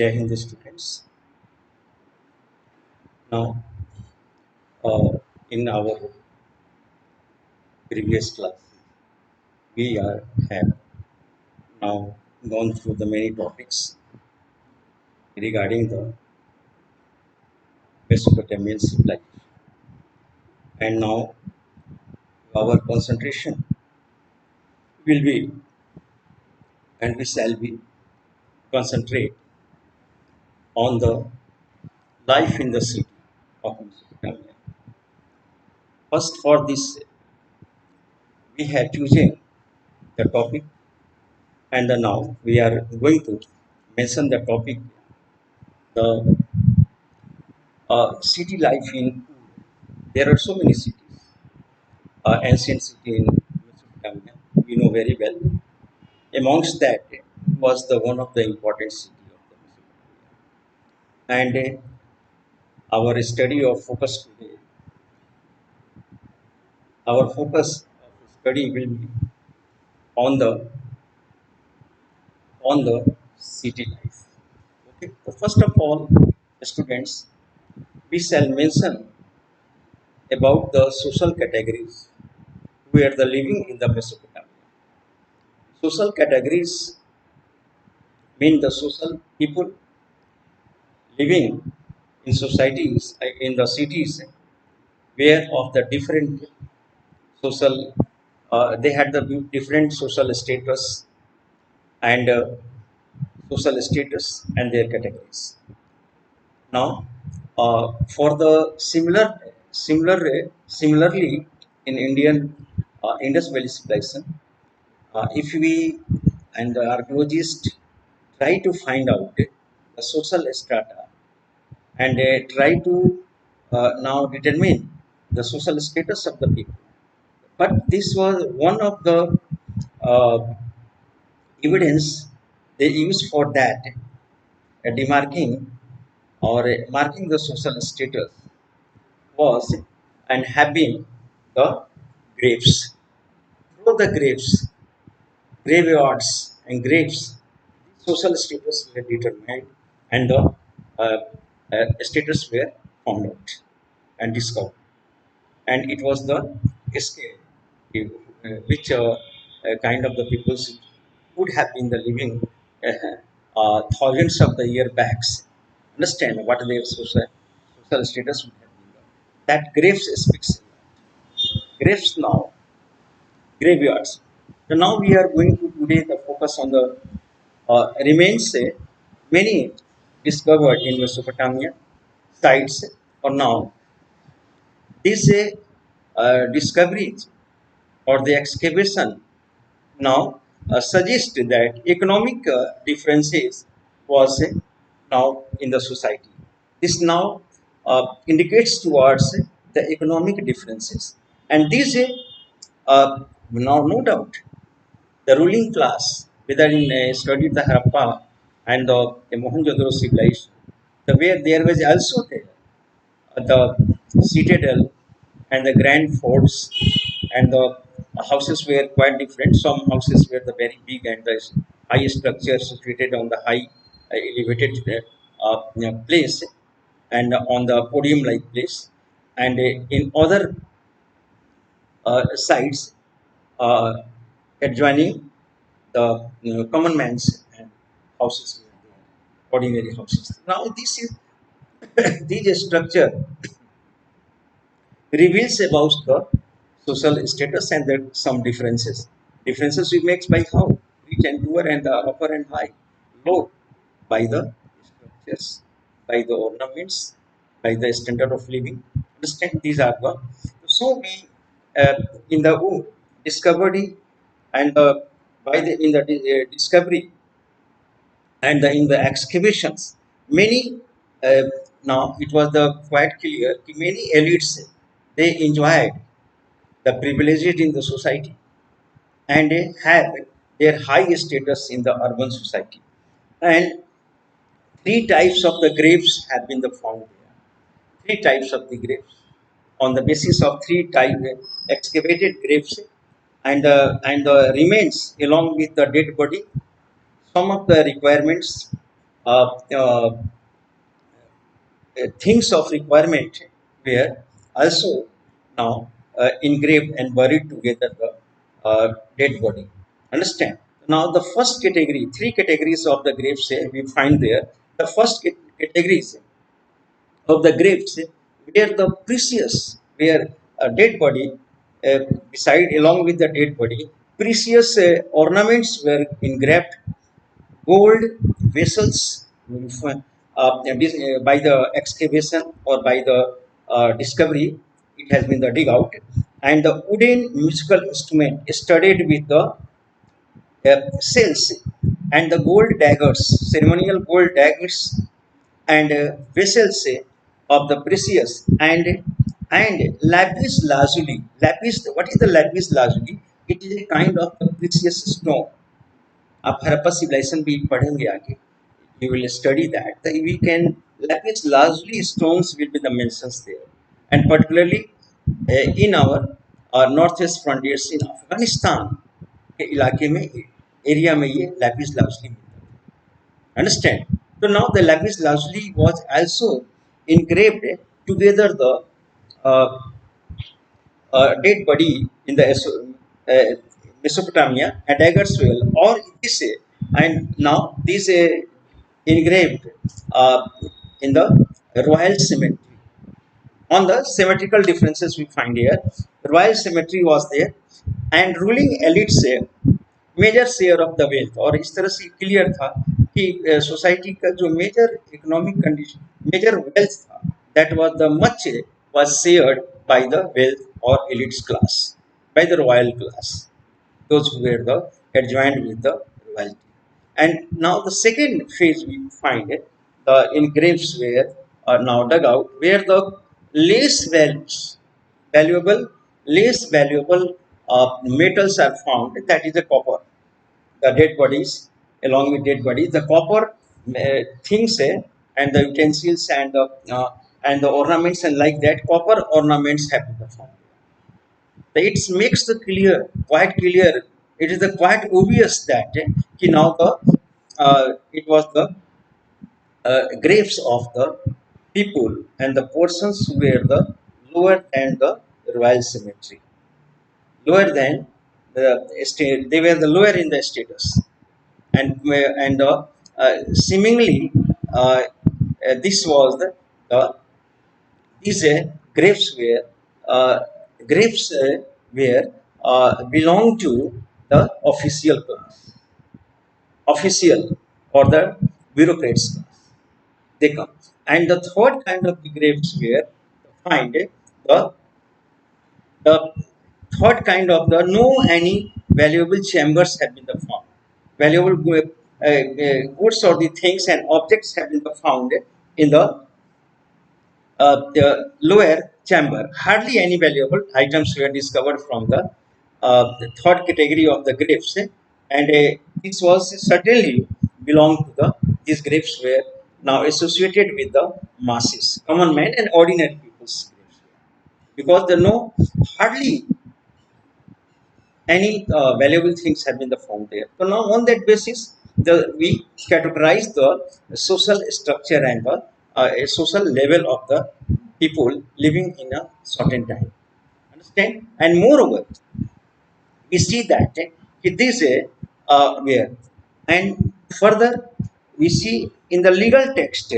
Jai Hind students. Now, uh, in our previous class, have now gone through the many topics regarding the Mesopotamian civilization, and now our concentration will be, and we shall be concentrate on the life in the city of Mesopotamia. First, for this, we have chosen the topic, and now we are going to mention the topic, the city life in. There are so many cities, ancient city in Mesopotamia. We know very well. Amongst that was the one of the important city of the Mesopotamia. And our study of focus today, our focus of study will be on the city life. Okay. So first of all, students, we shall mention about the social categories who are the living in the Mesopotamia. Social categories mean the social people living in societies, in the cities, where of the different social, they had the different social status and social status and their categories. Now, for the similarly in Indian Indus Valley civilization, if we and the archaeologists try to find out the social strata and try to now determine the social status of the people. But this was one of the uh, evidence they used for that, demarking or marking the social status was and have been the graves. Through the graves, graveyards and graves, social status were determined and the status were found out and discovered. And it was the scale which kind of the peoples would have been the living thousands of the year backs. Understand what their social status would have been. That graves speaks. Graves now, graveyards. So now we are going to today the focus on the remains many discovered in Mesopotamia sites or now. These discoveries or the excavation now suggest that economic differences was now in the society. This now indicates towards the economic differences, and these now no doubt the ruling class, whether in studied the Harappa and the Mohenjo-daro civilization, the where there was also there the citadel and the grand forts and the houses were quite different. Some houses were the very big and the high structures situated on the high elevated place and on the podium like place, and in other sites uh, adjoining the common man's and houses were there, ordinary houses. Now this is this structure reveals about the social status and there some differences. Differences we make by how rich and poor and the upper and high, low by the structures, by the ornaments, by the standard of living. Understand these are the so we uh, in the discovery and by the in the discovery and in the excavations many uh, now it was the quite clear many elites they enjoyed the privileged in the society and have their high status in the urban society. And three types of the graves have been the found there. Three types of the graves on the basis of three type excavated graves and the remains along with the dead body. Some of the requirements uh, uh, things of requirement were also now engraved and buried together the dead body. Understand? Now the first category, three categories of the graves we find there. The first categories of the graves where the precious, where a dead body beside along with the dead body, precious ornaments were engraved, gold vessels by the excavation or by the discovery, it has been the dig out, and the wooden musical instrument studded with the shells and the gold daggers, ceremonial gold daggers and vessels of the precious and lapis lazuli. Lapis, what is the lapis lazuli? It is a kind of the precious stone. आप Harappa civilisation भी पढ़ेंगे आगे. You will study that. We can lapis lazuli stones will be the mentions there, and particularly in our northwest frontiers in Afghanistan के इलाके में area में ये lapis lazuli मिलता है. Understand? So now the lapis lazuli was also engraved together the uh, dead body in the Mesopotamia and daggers well, or this and now this engraved uh, in the royal cemetery. On the symmetrical differences we find here, royal cemetery was there, and ruling elites major share of the wealth, और इस तरह से clear था कि society का जो major economic condition, major wealth था, that was the much was shared by the wealth और elites class, by the royal class, those who were the adjoined with the royalty. And now the second phase we find it, the engraves were now dug out, where the less valuable, less valuable metals are found. That is the copper. The dead bodies, along with dead bodies, the copper things and the utensils and the ornaments and like that, copper ornaments have been found. It makes the clear, quite clear. It is the quite obvious that now the it was the graves of the people and the persons who were the lower than the royal cemetery, lower than the state. They were the lower in the status, and seemingly this was the these uh, graves were belong to the official class, official or the bureaucrats class. They come, and the third kind of the graves were find the third kind of the no any valuable chambers have been the found. Valuable goods or the things and objects have been found in the lower chamber. Hardly any valuable items were discovered from the third category of the graves, and this was certainly belonged to the these graves were now associated with the masses, common man and ordinary people's graves, because the no hardly any valuable things have been found there. So now on that basis, we categorize the social structure and the social level of the people living in a certain time. Understand? And moreover, we see that it is a where, and further we see in the legal text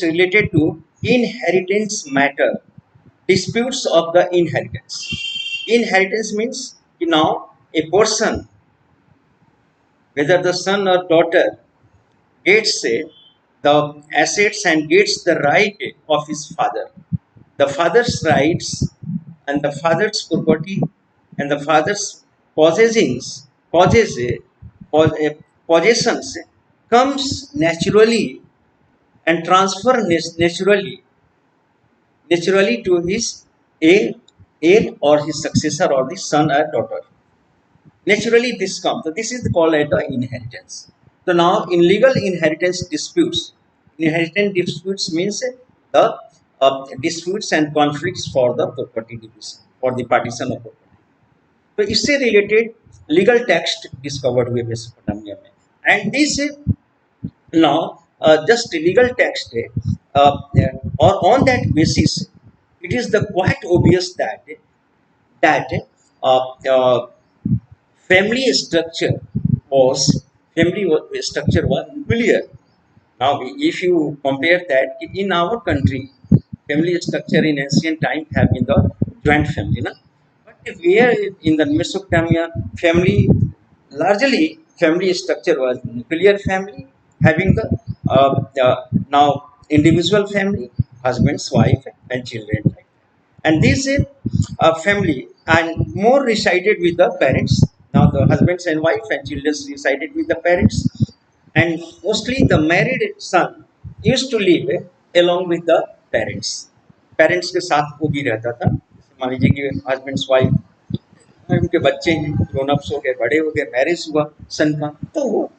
related to inheritance matter, disputes of the inheritance. Inheritance means now a person, whether the son or daughter, gets the assets and gets the right of his father. The father's rights and the father's property and the father's possessings, possess, possessions comes naturally and transfer naturally to his heir, heir or his successor or the son or daughter. Naturally, this comes. So this is called as the inheritance. So now, in legal inheritance disputes means the disputes and conflicts for the property division, for the partition of property. तो इससे related legal text discovered हुए Mesopotamia में, and this Now, just legal text, or on that basis, it is the quite obvious that uh, uh, family structure was nuclear. Now, if you compare that in our country, family structure in ancient time have been the joint family, na? But where in the Mesopotamia, family largely family structure was nuclear family, having the now individual family, husbands, wife, and children. Right? And this family and more resided with the parents. Now the husbands and wife and children resided with the parents, and mostly the married son used to live along with the parents. Parents के साथ वो भी रहता था। मान लीजिए कि husbands wife, उनके बच्चे हैं, ग्रोन अप्स हो गए, बड़े हो गए, मैरिज हुआ सन का, तो वो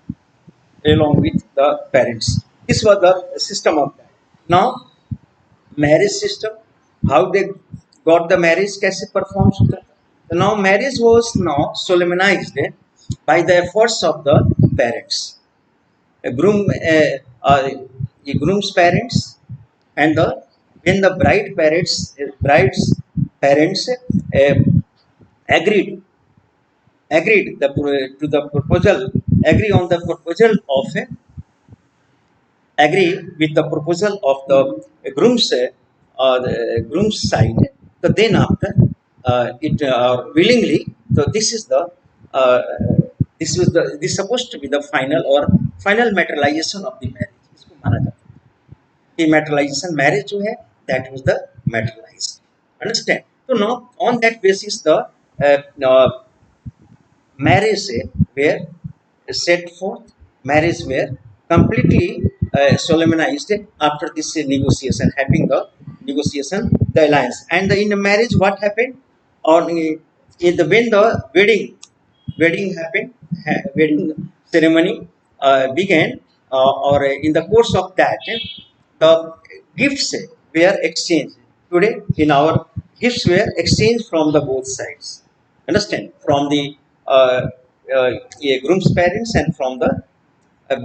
along with the parents. This was the system of that. Now marriage system, how they got the marriage, कैसे perform होता था. So now marriage was now solemnized by the efforts of the parents. A groom, a groom's parents, and the when the bride's parents uh, agreed to the proposal, agree on the proposal of agree with the proposal of the groom's side. So then after it willingly, so uh, this supposed to be the final materialization of the marriage. इसको माना जाता है कि materialization marriage जो है, that was the materialized. Understand? So now on that basis the uh, uh, marriage were set forth, marriage were completely solemnized after this negotiation, having the negotiation, the alliance. And in the marriage, what happened? On when the wedding happened, wedding ceremony began, or in the course of that, the gifts were exchanged. Today, in our gifts were exchanged from the both sides. Understand? From the uh, groom's parents and from the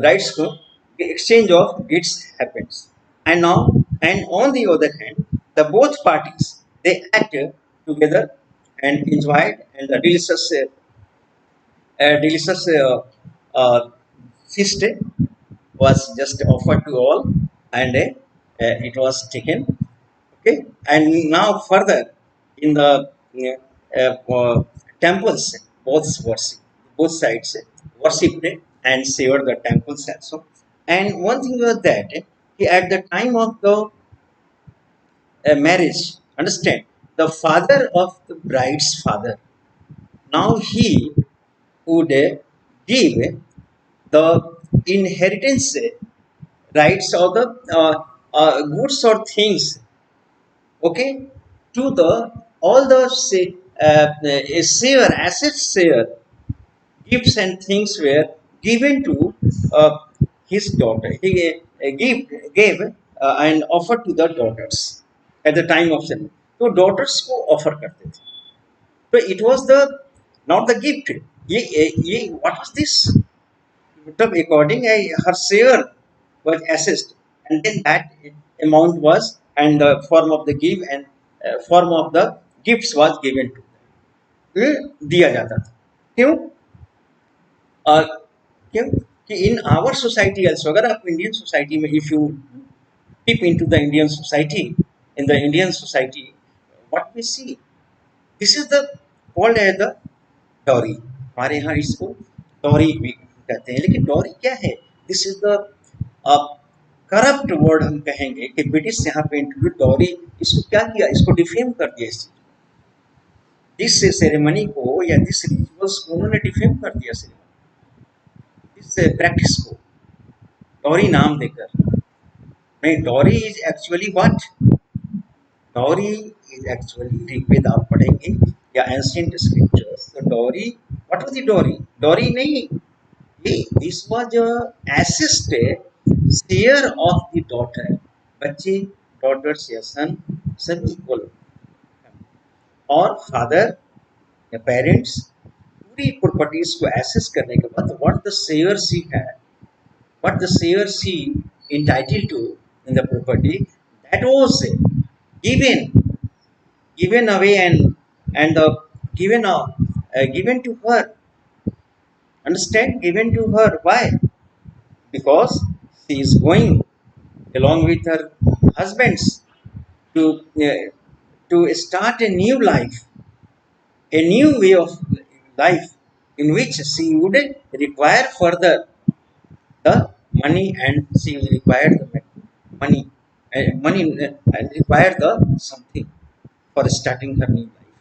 bride's groom, the exchange of gifts happens. And now, and on the other hand, the both parties they act together and enjoyed, and the delicious feast was just offered to all, and it was taken. Okay, and now further in the temples, both sides worshipped and savored the temples also. And one thing was that at the time of the marriage, understand, the father of the bride's father, now he would give the inheritance rights or the goods or things, okay, to the all the say share assets, share gifts and things were given to uh, his daughter. He gave and offered to the daughters at the time of ceremony. तो daughters को offer करते थे. So it was the not the gift. ये what was this? मतलब according her share was assessed, and then that amount was, and the form of the give and form of the gifts was given to them. दिया जाता था. क्यों? uh, क्यों कि in our society also, अगर आप Indian society में, if you deep into the Indian society, in the Indian society, what we see, this is the called as the dowry. हमारे यहाँ इसको डॉरी भी कहते हैं, लेकिन डॉरी क्या है? This is the corrupt word हम कहेंगे कि ब्रिटिश यहाँ पे इंट्रोड्यूस डॉरी, इसको क्या किया? इसको डिफेम कर दिया इस दिस सेरेमनी को या दिस रिचुअल्स को उन्होंने डिफेम कर दिया, इस प्रैक्टिस को डॉरी नाम देकर. नहीं, dowry is actually what? Dowry is actually Rigveda आप पढ़ेंगे या एंशिएंट स्क्रिप्चर्स, तो dowry, what was the dowry? Dowry नहीं, ये this was assist share of the daughter. बच्चे, डॉटर्स या सन सभी इक्वल, और फादर या पेरेंट्स पूरी प्रॉपर्टीज को एसेस करने के बाद व्हाट द शेयर सी है, what the sayer she entitled to in the property, that was given given away, and the given given to her. Understand? Given to her. Why? Because she is going along with her husbands to to start a new life, a new way of life, in which she would require further the money, and she will require the money, and require the something for starting her new life.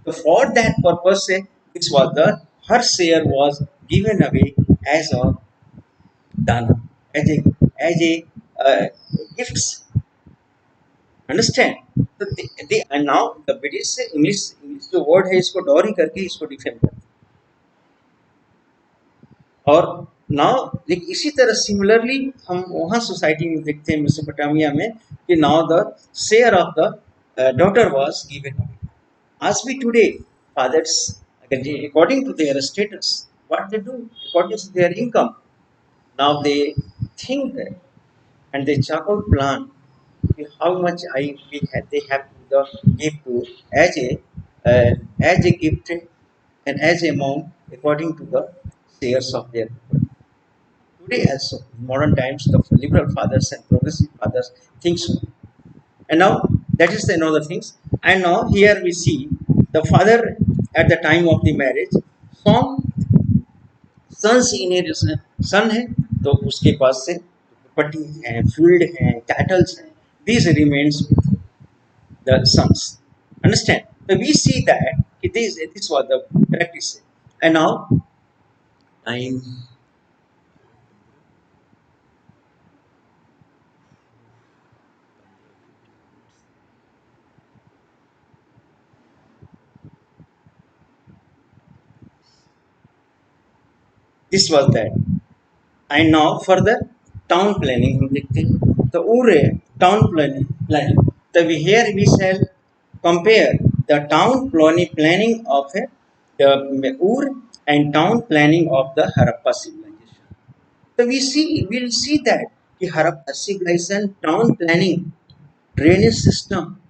So for that purpose, this was the her share was given away as a dana, as a uh, gifts. Understand? तो and now the British से English जो word है इसको dowry करके इसको defame करते हैं। और नाउ लेकिन इसी तरह सिमिलरली हम वहाँ सोसाइटी में देखते हैं मेसोपोटामिया में कि now the share of the daughter was given away as we today fathers according to their status what they do according to their income now they think and they chalk out plan how much they have to give to as a uh, as a gift and as amount according to the shares of their people. Today also, in modern times, the liberal fathers and progressive fathers think so. And now that is another things. And now here we see the father at the time of the marriage, from sons inheritance son है तो उसके पास से property है field है kettles है these remains with the sons. Understand? So we see that this was the practice. And now I this was that. And now further town planning हम देखते हैं तो उरे town planning तभी here we shall compare the town planning of the Ur and town planning of the Harappa civilization. So we'll see that the Harappa civilization town planning drainage system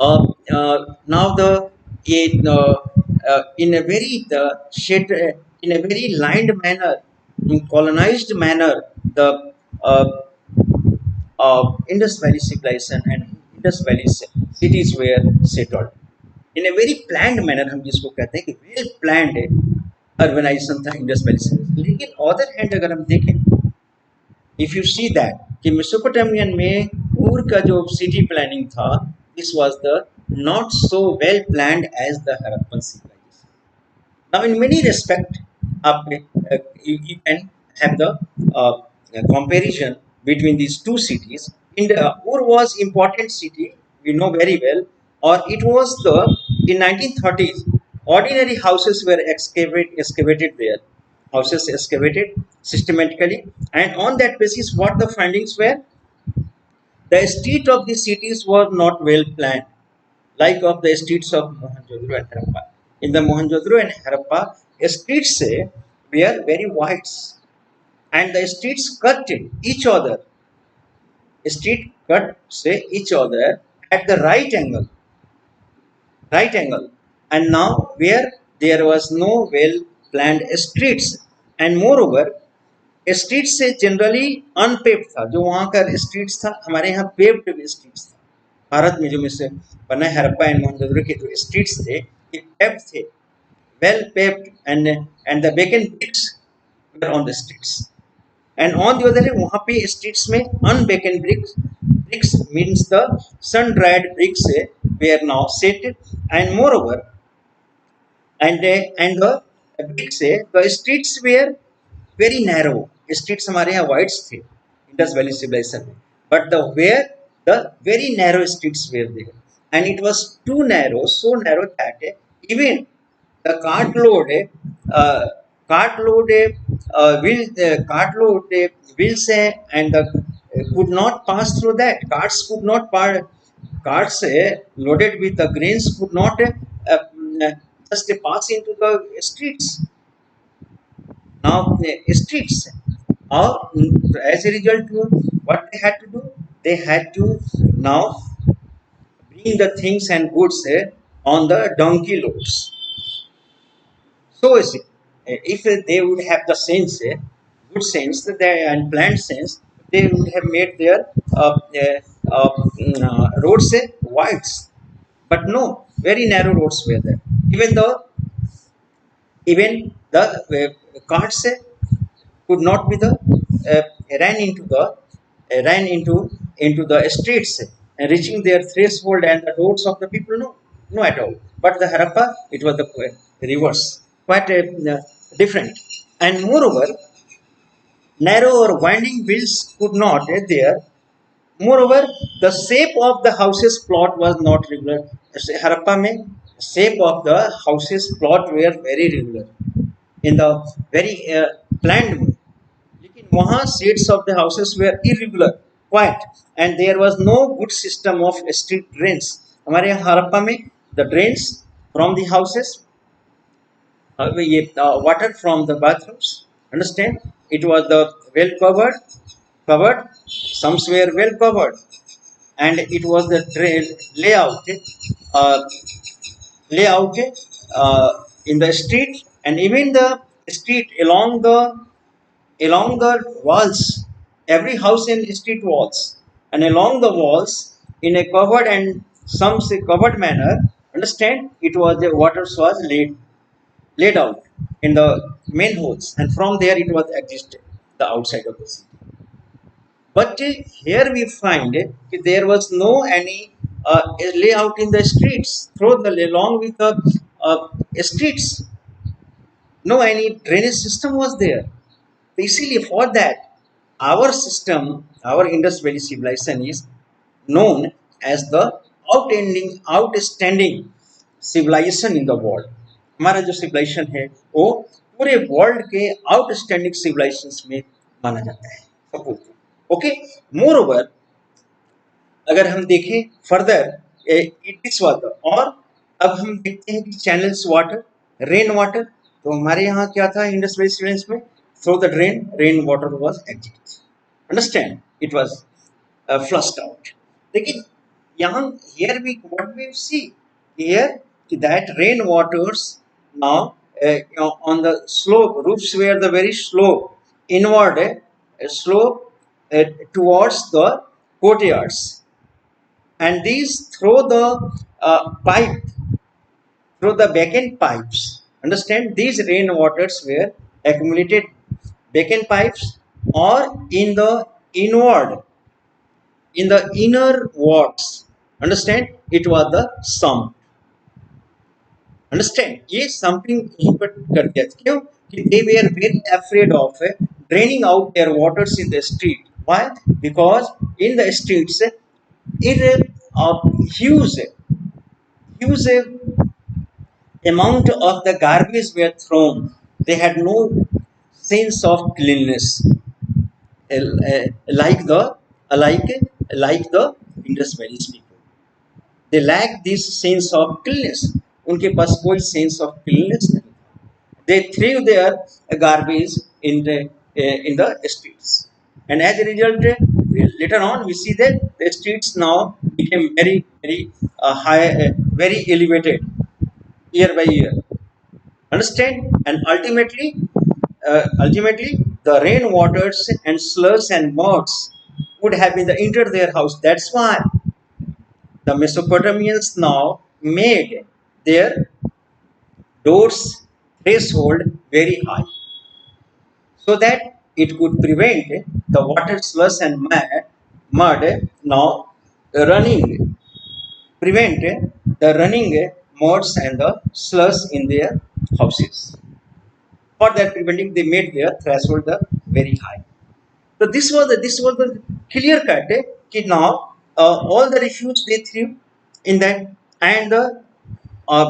now the in a very in a very lined manner, in colonized manner, the uh, Indus Valley civilization and Indus Valley cities were settled in a very planned manner. हम जिसको कहते हैं कि well planned urbanization था Indus valley civilization. लेकिन other hand अगर हम देखें if you see that कि मेसोपोटामियन में ऊर का जो सिटी प्लानिंग था this was the not so well planned as the Harappan civilization. Now in many respect you can have the comparison between these two cities. Ur was important city we know very well, or it was the in 1930s ordinary houses were excavated there, houses excavated systematically, and on that basis what the findings were, the street of the cities were not well planned like of the streets of Mohenjo-daro and Harappa. In the Mohenjo-daro and Harappa, streets were very wide, and the streets cut each other. Street cut each other at the right angle. And now where there was no well planned streets, and moreover streets से generally unpaved था, जो वहाँ का streets था हमारे यहाँ paved streets था। भारत में जो में से बना हरप्पा एंड मोहनजोदड़ो के जो स्ट्रीट्स थे ये पेव्ड थे, well paved, and the vacant bricks were on the streets, and on the other वहाँ पे स्ट्रीट्स में अनबेकन bricks means the sun dried bricks were now set, and moreover and the bricks the streets were very narrow. Streets हमारे यहाँ wides थे Indus Valley civilisation में, but the where the very narrow streets were there, and it was too narrow, so narrow that even the uh, cart load wheels and the could not pass through that. Carts loaded with the grains could not just pass into the streets. Now streets Or as a result, what they had to do? They had to now bring the things and goods on the donkey loads. So is it. If they would have the sense, good sense, and planned sense, they would have made their roads wide. But no, very narrow roads were there. Even the carts could not be the ran into the ran into the streets and reaching their threshold and the doors of the people. No, no at all. But the Harappa, it was the reverse, quite different. And moreover, narrow or winding wheels could not there. Moreover, the shape of the houses plot was not regular. Harappa में shape of the houses plot were very regular in the very planned way. लेकिन वहाँ shades of the houses were irregular, quiet, and there was no good system of street drains. हमारे यहाँ हड़प्पा में the drains from the houses, ये water from the bathrooms. Understand? It was the well covered. Some were well covered, and it was the drain layout, uh, layout in the street, and even the street along the walls, every house in street walls, and along the walls in a covered and some say covered manner. Understand? It was the water was laid out in the main holes, and from there it was existed the outside of the city. But here we find there was no any layout in the streets through the along with the streets. No any drainage system was there. Basically, for that, our system, our Indus Valley civilization is known as the outstanding civilization in the world. हमारा जो civilization है वो पूरे world के outstanding civilizations में माना जाता है. Suppose, okay. Moreover, अगर हम देखें फर्दर इट इज वाटर, और अब हम देखते हैं कि चैनल्स वाटर, रेन वाटर. तो हमारे यहाँ क्या था इंडस वैली सिविलाइजेशन में? Through the drain, rain water was exit. Understand? It was flushed out. लेकिन यहाँ here we what we see here that rain waters now on the slope roofs were the very slope inward slope towards the courtyards, and these pipe through the backend pipes. Understand? These rain waters were accumulated backend pipes or in the inner wards. Understand? It was the sump. Understand? ये something input कर दिया. क्यों? कि they were very afraid of draining out their waters in the street. Why? Because in the streets, huge amount of the garbage were thrown. They had no sense of cleanliness, like the Indus Valley people. They lack this sense of cleanliness. उनके पास कोई sense of cleanliness नहीं. They threw their garbage in the streets, and as a result, later on we see that the streets now became very high, very elevated year by year. Understand? And ultimately, the rain waters and slugs and muds would have been entered their house. That's why the Mesopotamians now made their doors threshold very high, so that it could prevent the water, slush, and mud now running, prevent the running muds and the slush in their houses. For that preventing, they made their threshold very high. So this was the clear cut कि now all the refuse they threw in that, and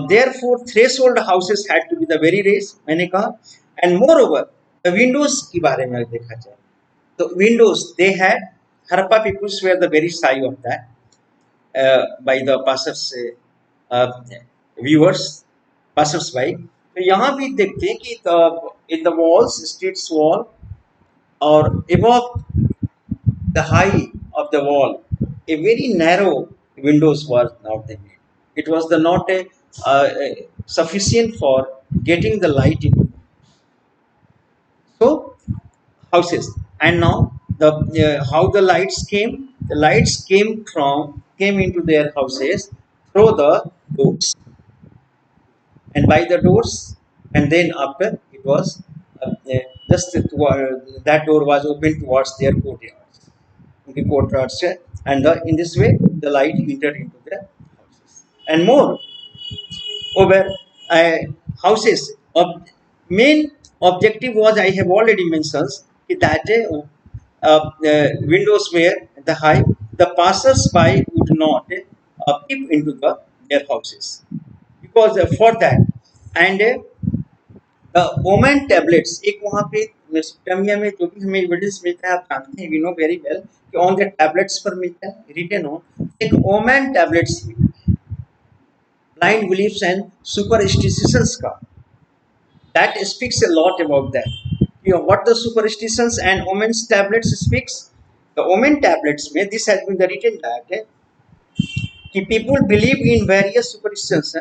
therefore threshold houses had to be the very raised, मैंने कहा. And moreover, the windows के बारे में देखा जाए तो windows they had, Harappa peoples were the very shy of that by the viewers, passers by. तो यहाँ भी देखते हैं कि in the walls, streets wall, or above the height of the wall, a very narrow windows was not there. It was the not a, sufficient for getting the light into. So houses, and now the how the lights came. The lights came into their houses through the doors, and by the doors, and then after it was just that door was open towards their courtyards, the courtyards, and in this way the light entered into the houses. And more over houses. Main objective was, I have already mentioned that windows were the high. The passers-by would not peep into their houses because for that. And omen tablets एक वहाँ पे Mesopotamia में जो भी हमें evidence मिलता है आप जानते हैं वी नो वेरी वेल कि ऑन द टैबलेट्स पर मिलता है रिटन ऑन एक omen tablets blind beliefs and superstitions का that speaks a lot about that. You know what the superstitions and omen's tablets speaks. The omen tablets में this has been the written that कि people believe in various superstitions.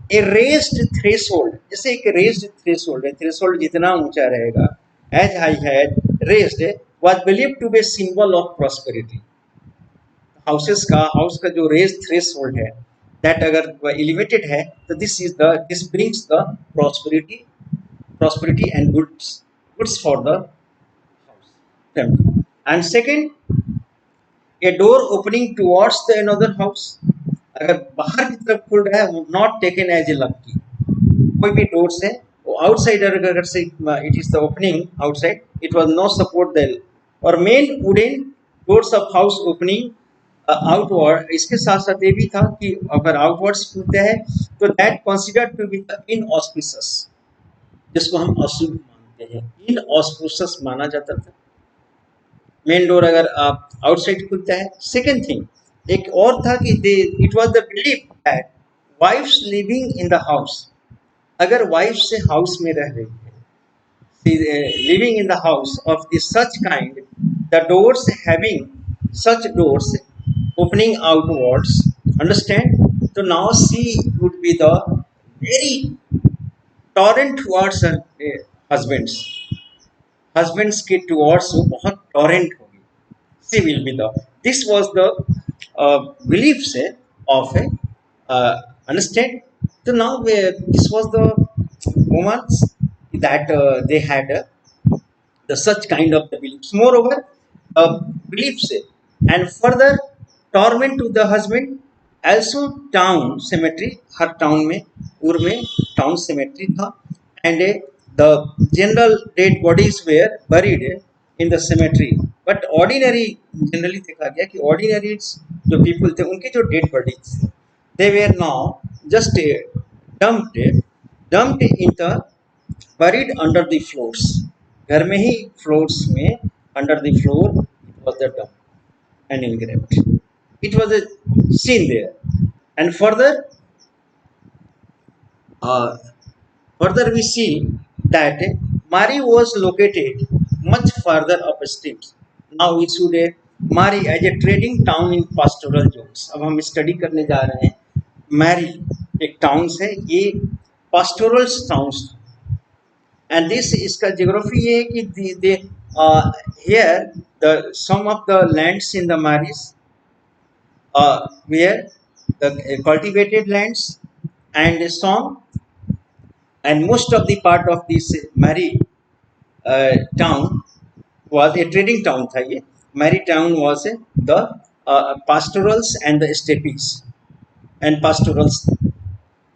A raised threshold, जैसे एक raised threshold है, threshold जितना ऊंचा रहेगा as high as raised was believed to be a symbol of prosperity. House का जो रेज थ्रेस होल्ड है दैट अगर एलिवेटेड है तो this brings the prosperity and goods for the family. And second, a door opening towards the another house, अगर बाहर की तरफ खुल रहा है not taken as a lucky. कोई भी डोर्स है वो आउटसाइडर अगर से it is the opening outside it was no support the और main wooden doors of house opening outward. इसके साथ साथ ये भी था कि अगर आउटवर्ड्स खुलते हैं तो that considered to be inauspicious, जिसको हम अशुभ मानते हैं, इनऑस्पिशियस माना जाता था. मेन डोर अगर आउटसाइड खुलता है. सेकेंड थिंग एक और था कि they it was the belief that wives living in the house, अगर वाइफ से हाउस में रह रही है living in the house of this such kind, the doors having such doors opening outwards, understand. So now she would be the very torrent towards her husbands के towards वो बहुत torrent होगी. She will be the, this was the beliefs of a understand. So now this was the moments that they had the such kind of the beliefs. Moreover, beliefs and further torment to the husband. Also town cemetery, her town में उर में town cemetery था, and the general dead bodies were buried in the cemetery. But ordinary generally देखा गया कि ordinary जो people थे उनके जो dead bodies they were now just dumped in the buried under the floors. घर में ही floors में under the floor it was the dump and engraved. It was a scene there. And uh, further we see that Mari was located much further upstream. Now we should Mari as a trading town in pastoral zones. अब हम study करने जा रहे हैं. Mari एक towns है, ये pastoral towns, and this इसका geography ये है कि they here the some of the lands in the Maris where the cultivated lands, and some and most of the part of this Mari town was a trading town था. ये Mari town was the pastorals and the steppes and pastorals,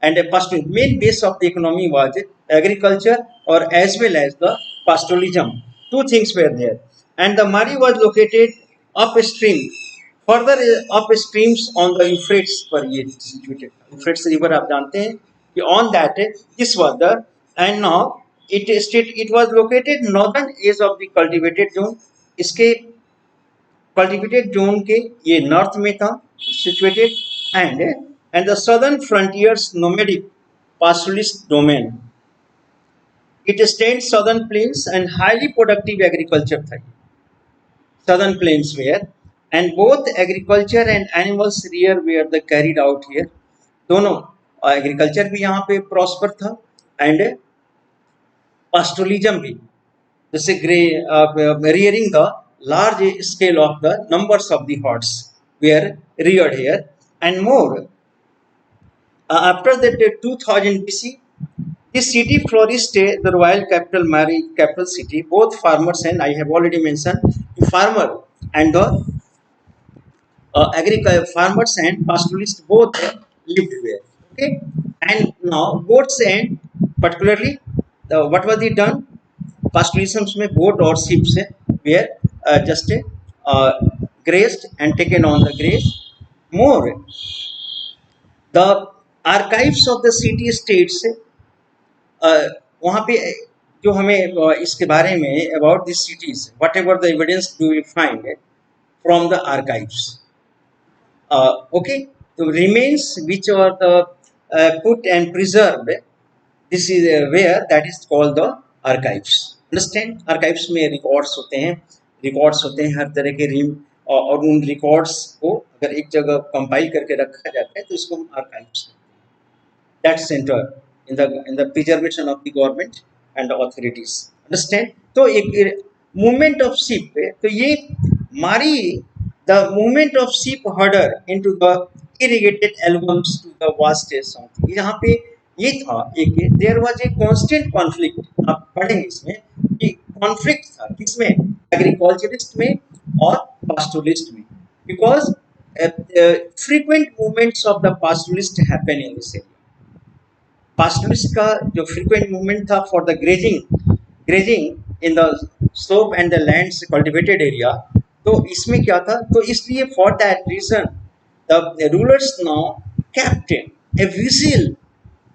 and a pastoral main base of the economy was agriculture or as well as the pastoralism. Two things were there, and the Mari was located upstream. Further upstreams on the Euphrates पर ये situated. Euphrates river आप जानते हैं कि on that this was the, and now it was located northern edge of the cultivated zone. इसके cultivated zone के ये north में था situated, and the southern frontiers nomadic pastoralist domain. It stands southern plains and highly productive agriculture था. Southern plains were, and both agriculture and animals rear were the carried out here. दोनों agriculture भी यहाँ पे prosper था and pastoralism भी, जैसे rearing the large scale of the numbers of the herds were reared here. And more, after that 2000 BC, this city flourished, the royal capital, married capital city. Both farmers and I have already mentioned the farmer and the farmers and pastoralists both lived there. Okay, and now goats and particularly what was it done? Pastoralism में goat or sheep से were just grazed and taken on the graze. More, the archives of the city states, वहाँ पे जो हमें इसके बारे में about these cities, whatever the evidence do we find from the archives. Okay, the remains which are the put and preserved, this is where that is called the archives. Understand? Archives में records होते हैं हर तरह के और उन records को अगर एक जगह compile करके रखा जाता है तो इसको हम archives कहते हैं. That center in the preservation of the government and the authorities. Understand? तो एक movement of sheep है, तो ये मारी the movement of sheep herder into the irrigated albums to the vast something. यहाँ पे ये था एक there was a constant conflict. आप पढ़ेंगे इसमें कि conflict था किसमें, agriculturist में और pastoralist में, because frequent movements of the pastoralist happen in this area. Pastoralist का जो frequent movement था for the grazing in the slope and the lands cultivated area, तो इसमें क्या था, तो इसलिए for that reason the rulers now kept a vigil,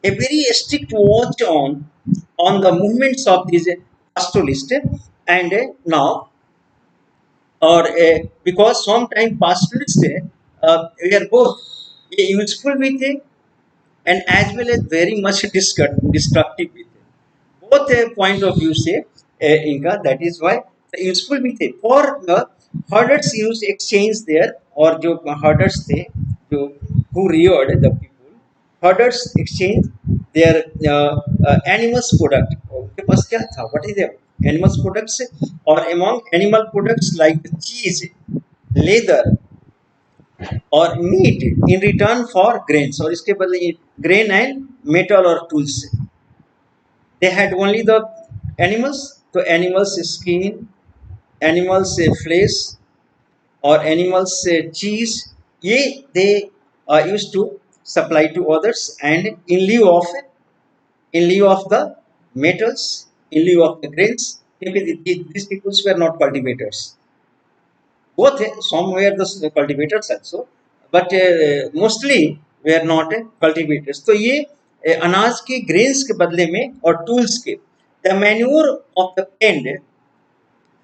a very strict watch on the movements of these pastoralists. And now or because sometimes pastoralists were both useful with and as well as very much destructive with both point of view से इनका, that is why useful भी थे for the herders used exchange there, और जो herders थे जो who reared the people, herders exchange their animals product. उनके पास क्या था, what is their animals products, or among animal products like cheese, leather और meet in return for grains, और इसके बदले grain and metal और tools. They had only the animals, तो animals skin, animals flesh और animals cheese, ये they used to supply to others, and in lieu of the metals, in lieu of the grains, these people were not cultivators. Both some were the cultivators also, but mostly were not cultivators. तो ये अनाज के grains के बदले में और tools के the manure of the penned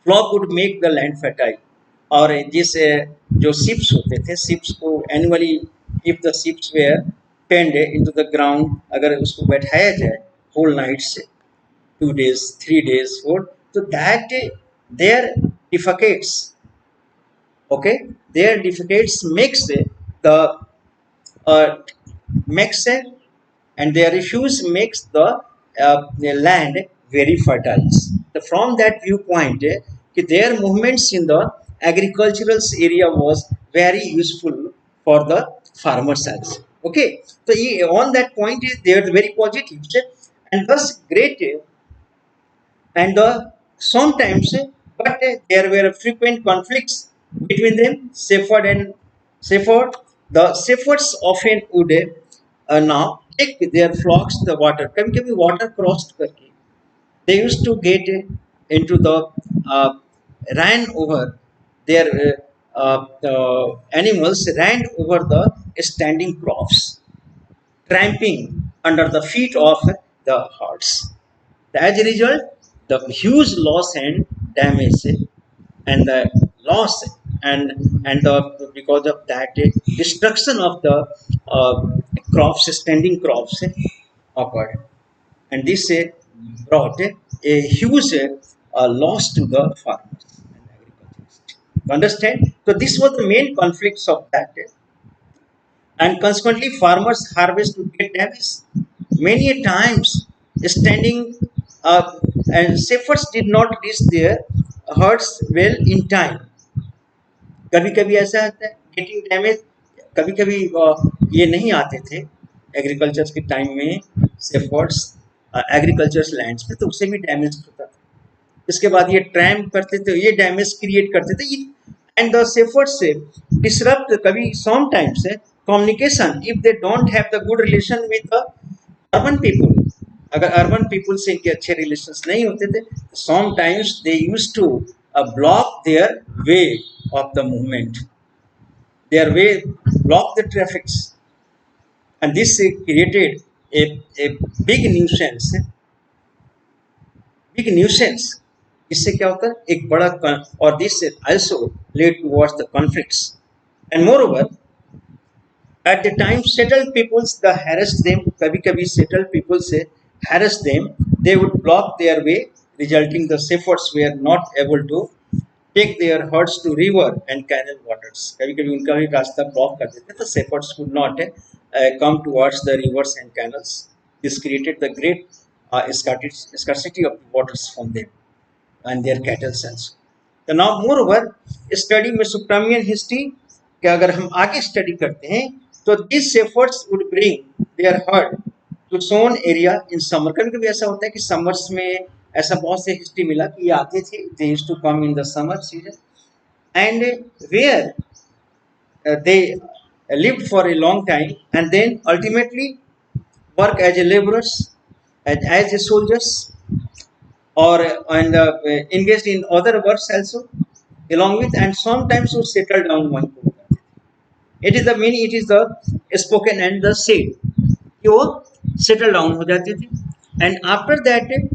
flock would make the land fertile. और जिस जो ships होते थे, ships को annually if the ships were penned into the ground, अगर उसको बैठाया जाए whole nights, 2 days 3 days 4, so that their defecates, okay, their defecates makes the makes and their refuse makes the land very fertile. So from that viewpoint, their movements in the agricultural area was very useful for the farmers also. Okay, so on that point they are very positive, and thus great, and sometimes, but there were frequent conflicts between them. Shepherd, the shepherds often would now take their flocks the water. कभी-कभी water crossed करके they used to get into the ran over their animals ran over the standing crops, tramping under the feet of the herds. As a result, the huge loss and damage and the loss and the because of that destruction of the crops, standing crops occurred, and this brought a huge loss to the farmers and agriculturists. Understand? So this was the main conflicts of that, and consequently farmers harvest would get damaged. Many a times standing and shepherds did not reach their herds well in time. कभी कभी ऐसा होता है getting damage, कभी कभी ये नहीं आते थे एग्रीकल्चर के टाइम में सेफर्ट्स एग्रीकल्चर लैंड्स पे, तो उससे भी डैमेज होता था। इसके बाद ये ट्रैम करते थे, ये डैमेज क्रिएट करते थे, एंड द सेफर्ट्स से डिसरप्ट कभी sometimes communication if they don't have the good relation with the urban people. अगर अर्बन पीपल से इनके अच्छे रिलेशंस नहीं होते थे, sometimes they used to block their way of the movement. Their way blocked the traffics, and this created a big nuisance. Big nuisance. इससे क्या होता है एक बड़ा और this also led towards the conflicts. And moreover, at the time settled peoples the harassed them. कभी-कभी settled people से harassed them. They would block their way, resulting the shepherds were not able to take their herds to river and canal waters. कभी-कभी उनका भी रास्ता block कर देते, तो shepherds could not come towards the rivers and canals. This created the great scarcity of waters from them and their cattle also. So now moreover, study Mesopotamian history कि अगर हम आगे स्टडी करते हैं तो these shepherds would bring their herd to sown area in summer. कभी-कभी ऐसा होता है कि summers में ऐसा बहुत से हिस्ट्री मिला कि ये आते थे, they used to come in the summer season, and where they lived for a long time and then ultimately work as a laborers, as a soldiers, or and engaged in other works also along with, and sometimes would settle down one को। It is the meaning, it is the spoken and the said कि वो settle down हो जाते थे, and after that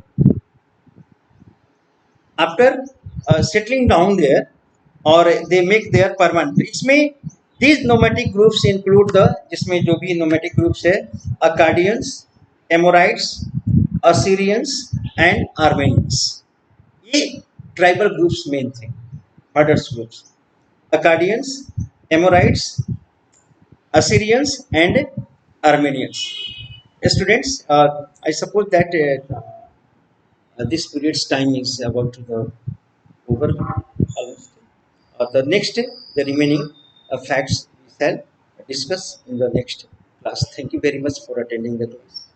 after settling down there or they make their permanent। इसमें these nomadic groups include the, जिसमें जो भी nomadic groups है, Akkadians, Amorites, Assyrians and Armenians। ये tribal groups main थे, herders groups, Akkadians, Amorites, Assyrians and Armenians। Students, I suppose that this period's time is about to the over almost. The next, the remaining facts we shall discuss in the next class. Thank you very much for attending the class.